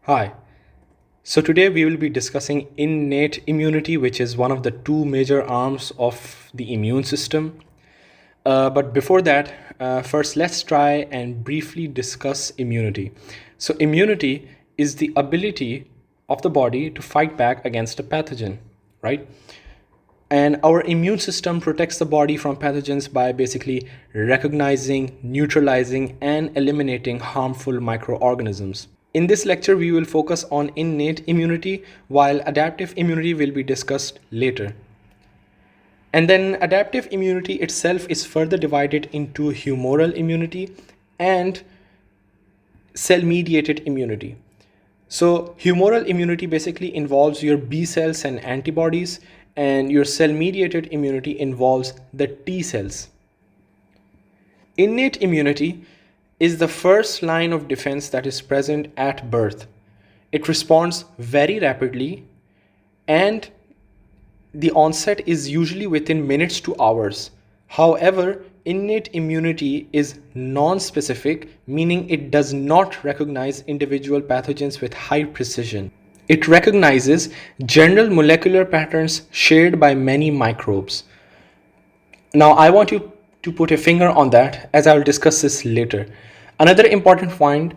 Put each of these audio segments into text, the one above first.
Hi. So today we will be discussing innate immunity, which is one of the two major arms of the immune system. But before that, first let's try and briefly discuss immunity. So immunity is the ability of the body to fight back against a pathogen, right? And our immune system protects the body from pathogens by basically recognizing, neutralizing, and eliminating harmful microorganisms. In this lecture, we will focus on innate immunity, while adaptive immunity will be discussed later. And then adaptive immunity itself is further divided into humoral immunity and cell-mediated immunity. So humoral immunity basically involves your B cells and antibodies, and your cell-mediated immunity involves the T cells. Innate immunity is the first line of defense that is present at birth. It responds very rapidly, and the onset is usually within minutes to hours. However, innate immunity is non-specific, meaning it does not recognize individual pathogens with high precision. It recognizes general molecular patterns shared by many microbes. Now, I want you to put a finger on that, as I will discuss this later. Another important point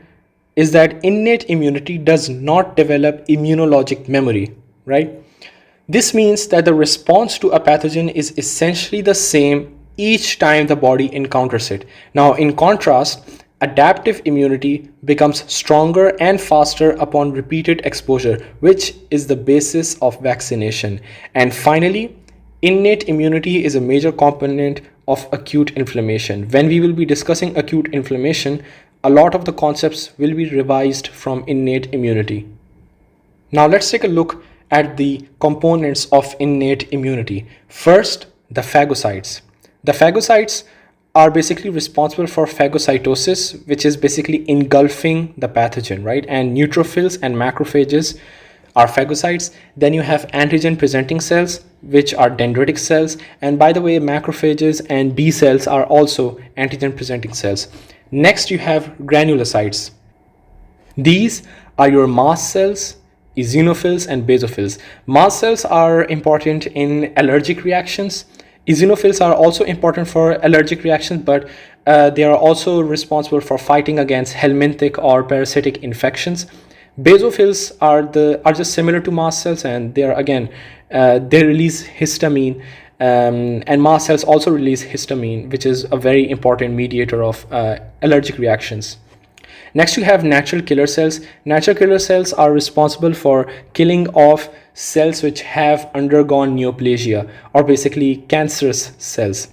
is that innate immunity does not develop immunologic memory, right? This means that the response to a pathogen is essentially the same each time the body encounters it. Now, in contrast, adaptive immunity becomes stronger and faster upon repeated exposure, which is the basis of vaccination. And finally, innate immunity is a major component of acute inflammation. When we will be discussing acute inflammation, a lot of the concepts will be revised from innate immunity. Now let's take a look at the components of innate immunity. First, the phagocytes. The phagocytes are basically responsible for phagocytosis, which is basically engulfing the pathogen, right? And neutrophils and macrophages are phagocytes. Then you have antigen presenting cells, which are dendritic cells. And by the way, macrophages and B cells are also antigen presenting cells. Next, you have granulocytes. These are your mast cells, eosinophils, and basophils. Mast cells are important in allergic reactions. Eosinophils are also important for allergic reactions, but they are also responsible for fighting against helminthic or parasitic infections. Basophils are just similar to mast cells, and they are again they release histamine, and mast cells also release histamine, which is a very important mediator of allergic reactions. Next, you have natural killer cells. Natural killer cells are responsible for killing off cells which have undergone neoplasia, or basically cancerous cells.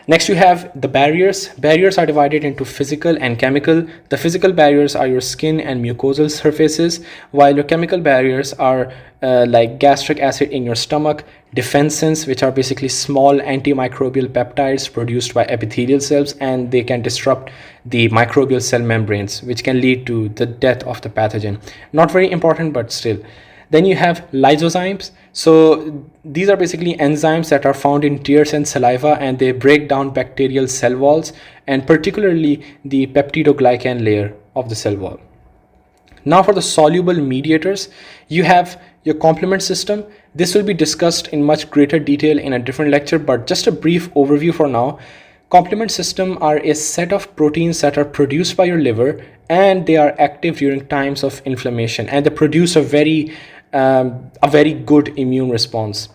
Next, you have the barriers. Barriers are divided into physical and chemical. The physical barriers are your skin and mucosal surfaces, while your chemical barriers are like gastric acid in your stomach, defensins, which are basically small antimicrobial peptides produced by epithelial cells, and they can disrupt the microbial cell membranes, which can lead to the death of the pathogen. Not very important, but still. Then you have lysozymes. So these are basically enzymes that are found in tears and saliva, and they break down bacterial cell walls, and particularly the peptidoglycan layer of the cell wall. Now for the soluble mediators, you have your complement system. This will be discussed in much greater detail in a different lecture, but just a brief overview for now. Complement system are a set of proteins that are produced by your liver, and they are active during times of inflammation, and they produce a very good immune response.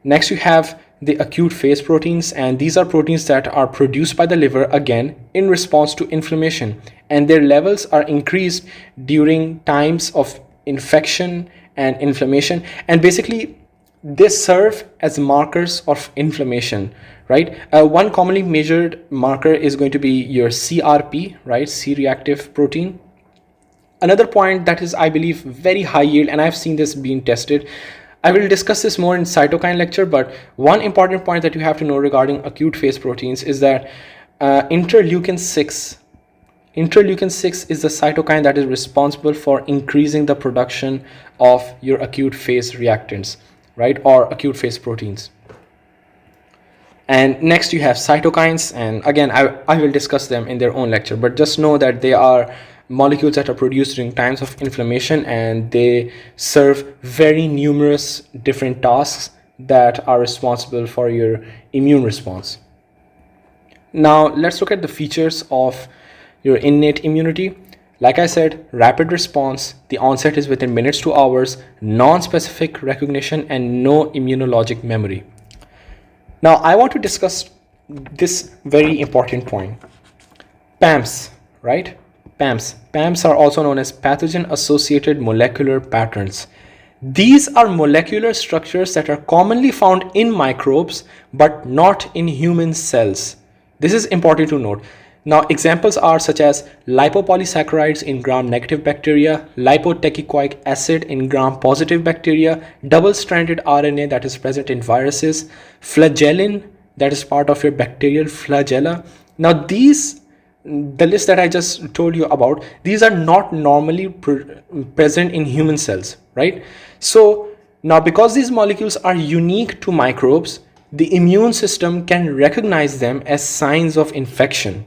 Next, you have the acute phase proteins, and these are proteins that are produced by the liver again in response to inflammation, and their levels are increased during times of infection and inflammation, and basically they serve as markers of inflammation, right? One commonly measured marker is going to be your CRP, right? C-reactive protein. Another point that is, I believe, very high yield, and I've seen this being tested. I will discuss this more in cytokine lecture, but one important point that you have to know regarding acute phase proteins is that interleukin 6 is the cytokine that is responsible for increasing the production of your acute phase reactants, right, or acute phase proteins. And next you have cytokines, and again I will discuss them in their own lecture, but just know that they are molecules that are produced during times of inflammation, and they serve very numerous different tasks that are responsible for your immune response. Now let's look at the features of your innate immunity. Like I said, rapid response, the onset is within minutes to hours, non-specific recognition, and no immunologic memory. Now I want to discuss this very important point. PAMs, right? PAMs. PAMs are also known as pathogen-associated molecular patterns. These are molecular structures that are commonly found in microbes but not in human cells. This is important to note. Now, examples are such as lipopolysaccharides in gram-negative bacteria, lipoteichoic acid in gram-positive bacteria, double-stranded RNA that is present in viruses, flagellin that is part of your bacterial flagella. Now, the list that I just told you about, these are not normally present in human cells, right? So now, because these molecules are unique to microbes, the immune system can recognize them as signs of infection.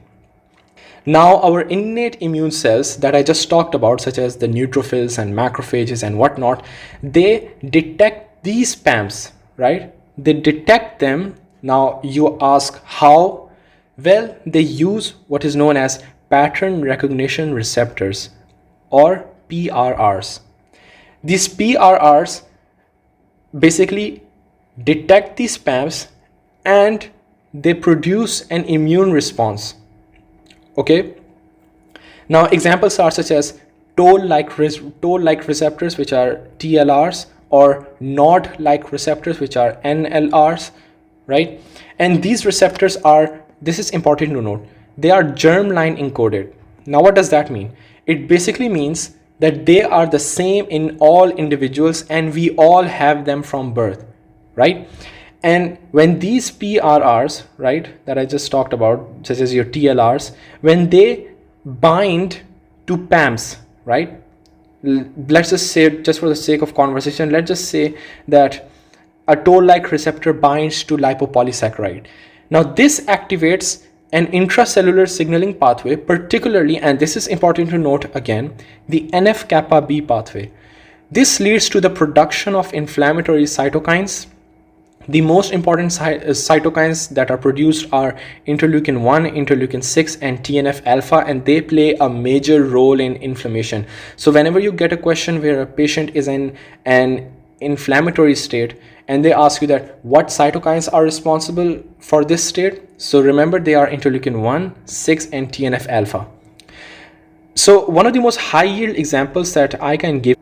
Now, our innate immune cells that I just talked about, such as the neutrophils and macrophages and whatnot, they detect these PAMs, right? They detect them. Now, you ask how? Well, they use what is known as pattern recognition receptors, or PRRs. These PRRs basically detect these PAMs and they produce an immune response. Okay. Now examples are such as toll-like receptors, which are TLRs, or nod-like receptors, which are NLRs, right? And these receptors are, this is important to note, they are germline encoded. Now what does that mean? It basically means that they are the same in all individuals and we all have them from birth, right? And when these PRRs, right, that I just talked about, such as your TLRs, when they bind to PAMs, right, let's just say, just for the sake of conversation, let's just say that a toll-like receptor binds to lipopolysaccharide. Now this activates an intracellular signaling pathway, particularly, and this is important to note again, the NF-kappa B pathway. This leads to the production of inflammatory cytokines. The most important cytokines that are produced are interleukin 1, interleukin 6, and TNF alpha, and they play a major role in inflammation. So whenever you get a question where a patient is in an inflammatory state and they ask you that what cytokines are responsible for this state, so remember they are interleukin 1, 6, and TNF alpha. So one of the most high yield examples that I can give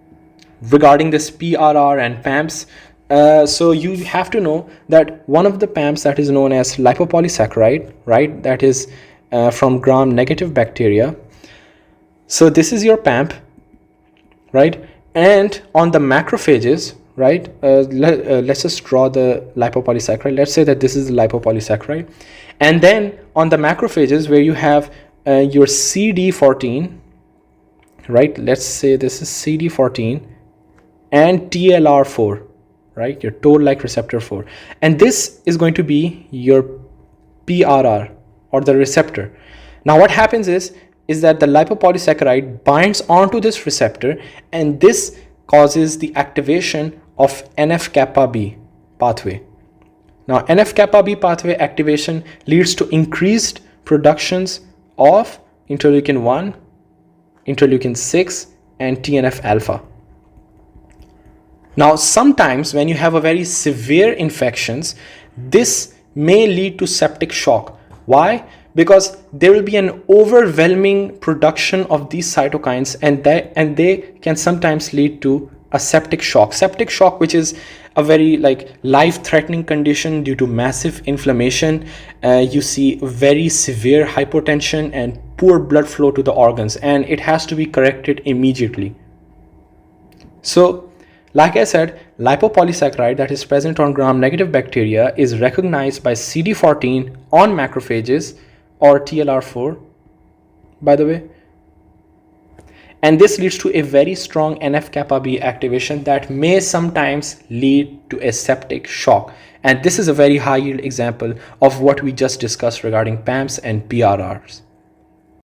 regarding this PRR and PAMs, so you have to know that one of the PAMs that is known as lipopolysaccharide, right, that is from gram-negative bacteria. So this is your PAM, right, and on the macrophages, right, let's just draw the lipopolysaccharide. Let's say that this is the lipopolysaccharide, and then on the macrophages where you have your CD14, right, let's say this is CD14 and TLR4, right, your toll-like receptor 4, and this is going to be your PRR or the receptor. Now what happens is that the lipopolysaccharide binds onto this receptor, and this causes the activation of NF-kappa B pathway. Now NF-kappa B pathway activation leads to increased productions of interleukin 1, interleukin 6, and TNF alpha. Now sometimes when you have a very severe infections, this may lead to septic shock. Why? Because there will be an overwhelming production of these cytokines, and they can sometimes lead to a septic shock. Septic shock, which is a very life-threatening condition due to massive inflammation. You see very severe hypotension and poor blood flow to the organs, and it has to be corrected immediately. So like I said, lipopolysaccharide that is present on gram-negative bacteria is recognized by CD14 on macrophages, or TLR4, by the way. And this leads to a very strong NF-kappa B activation that may sometimes lead to a septic shock. And this is a very high yield example of what we just discussed regarding PAMs and PRRs.